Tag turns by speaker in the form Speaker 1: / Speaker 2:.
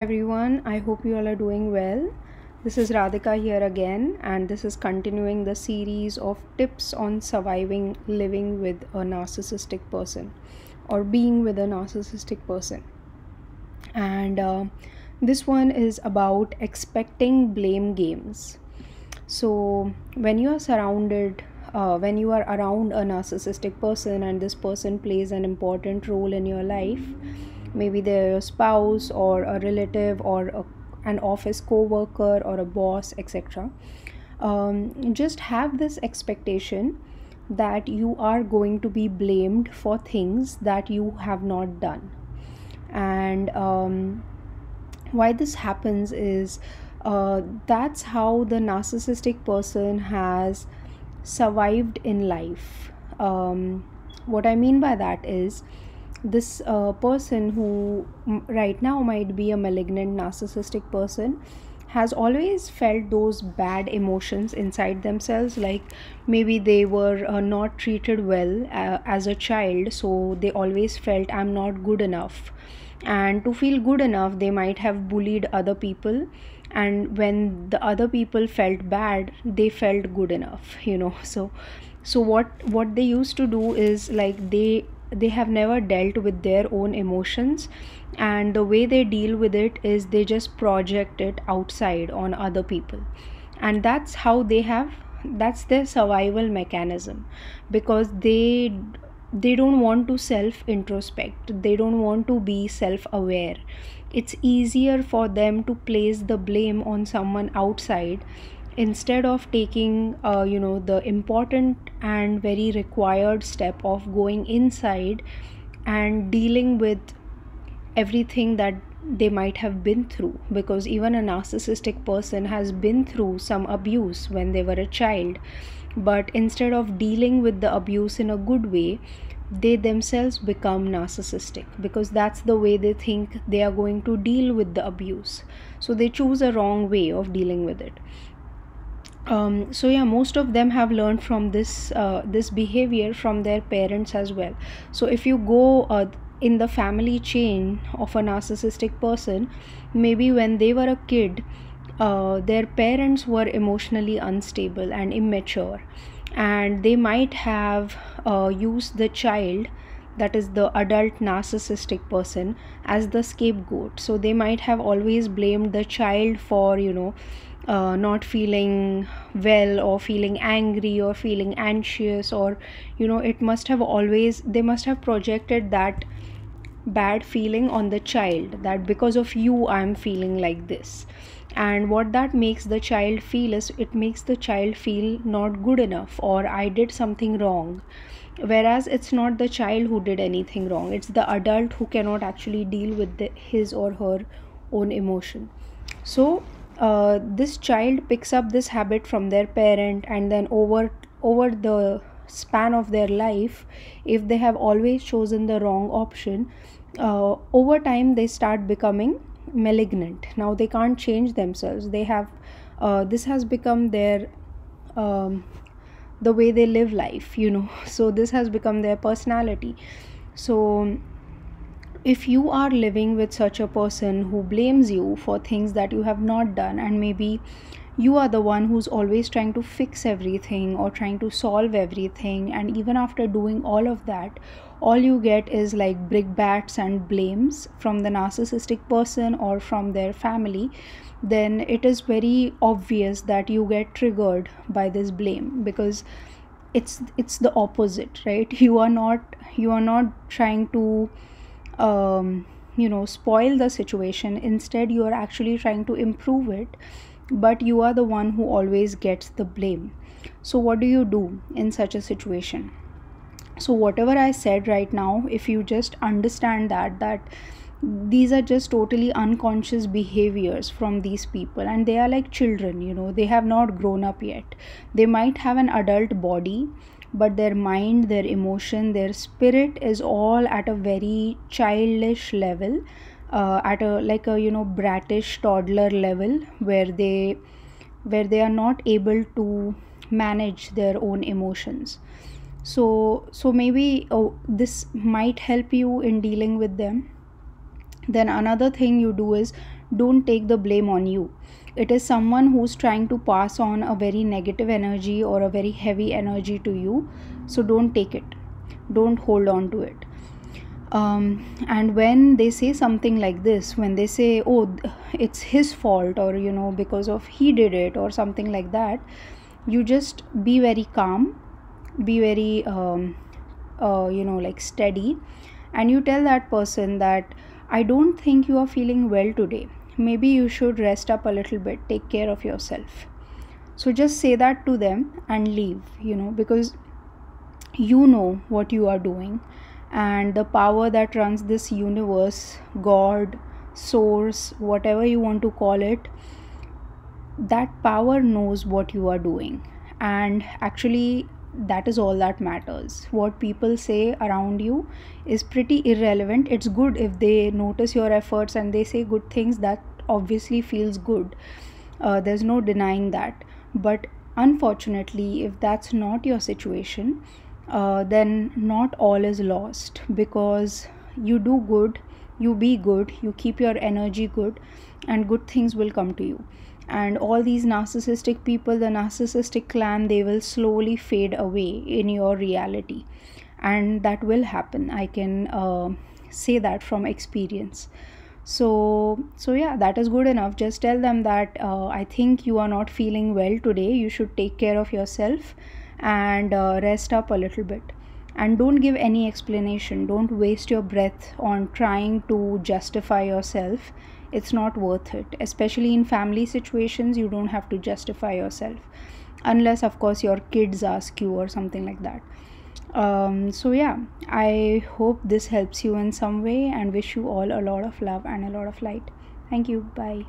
Speaker 1: Everyone, I hope you all are doing well. This is Radhika here again, and this is continuing the series of tips on surviving living with a narcissistic person or being with a narcissistic person. And this one is about expecting blame games. So, when you are around a narcissistic person and this person plays an important role in your life, maybe they're your spouse or a relative or an office co-worker or a boss, etc. Just have this expectation that you are going to be blamed for things that you have not done. And why this happens is that's how the narcissistic person has survived in life. What I mean by that is this person who right now might be a malignant narcissistic person has always felt those bad emotions inside themselves, like maybe they were not treated well as a child, so they always felt I'm not good enough, and to feel good enough they might have bullied other people, and when the other people felt bad they felt good enough, so what they used to do is like they have never dealt with their own emotions, and the way they deal with it is they just project it outside on other people, and that's their survival mechanism, because they don't want to self introspect, they don't want to be self aware. It's easier for them to place the blame on someone outside instead of taking the important and very required step of going inside and dealing with everything that they might have been through, because even a narcissistic person has been through some abuse when they were a child, but instead of dealing with the abuse in a good way, they themselves become narcissistic because that's the way they think they are going to deal with the abuse, so they choose a wrong way of dealing with it. So yeah, most of them have learned from this behavior from their parents as well. So if you go in the family chain of a narcissistic person, maybe when they were a kid, their parents were emotionally unstable and immature, and they might have used the child, that is the adult narcissistic person, as the scapegoat. So they might have always blamed the child for not feeling well or feeling angry or feeling anxious, or it must have always they must have projected that bad feeling on the child, that because of you I'm feeling like this. And what that makes the child feel is, it makes the child feel not good enough, or I did something wrong, whereas it's not the child who did anything wrong, it's the adult who cannot actually deal with his or her own emotion. So this child picks up this habit from their parent, and then over the span of their life, if they have always chosen the wrong option, over time they start becoming malignant. Now they can't change themselves, they have this has become their the way they live life, so this has become their personality. So if you are living with such a person who blames you for things that you have not done, and maybe you are the one who's always trying to fix everything or trying to solve everything, and even after doing all of that, all you get is like brickbats and blames from the narcissistic person or from their family, then it is very obvious that you get triggered by this blame, because it's the opposite, right? You are not trying to spoil the situation, instead you are actually trying to improve it, but you are the one who always gets the blame. So what do you do in such a situation? So whatever I said right now, if you just understand that these are just totally unconscious behaviors from these people, and they are like children, they have not grown up yet. They might have an adult body, but their mind, their emotion, their spirit is all at a very childish level, at a like a brattish toddler level, where they are not able to manage their own emotions. So maybe this might help you in dealing with them. Then another thing you do is don't take the blame on you. It is someone who's trying to pass on a very negative energy or a very heavy energy to you. So don't take it, don't hold on to it. And when they say something like this, when they say, oh, it's his fault, or because of he did it or something like that, you just be very calm, be very like steady, and you tell that person that I don't think you are feeling well today, maybe you should rest up a little bit, take care of yourself. So just say that to them and leave, because you know what you are doing, and the power that runs this universe, God, source, whatever you want to call it, that power knows what you are doing. And actually, that is all that matters. What people say around you is pretty irrelevant. It's good if they notice your efforts and they say good things, that obviously feels good. There's no denying that. But unfortunately, if that's not your situation, then not all is lost, because you do good, you be good, you keep your energy good, and good things will come to you. And all these narcissistic people, the narcissistic clan, they will slowly fade away in your reality, and that will happen. I can say that from experience. So yeah, that is good enough. Just tell them that I think you are not feeling well today, you should take care of yourself and rest up a little bit. And don't give any explanation, don't waste your breath on trying to justify yourself. It's not worth it, especially in family situations. You don't have to justify yourself, unless of course your kids ask you or something like that. So yeah, I hope this helps you in some way, and wish you all a lot of love and a lot of light. Thank you. Bye.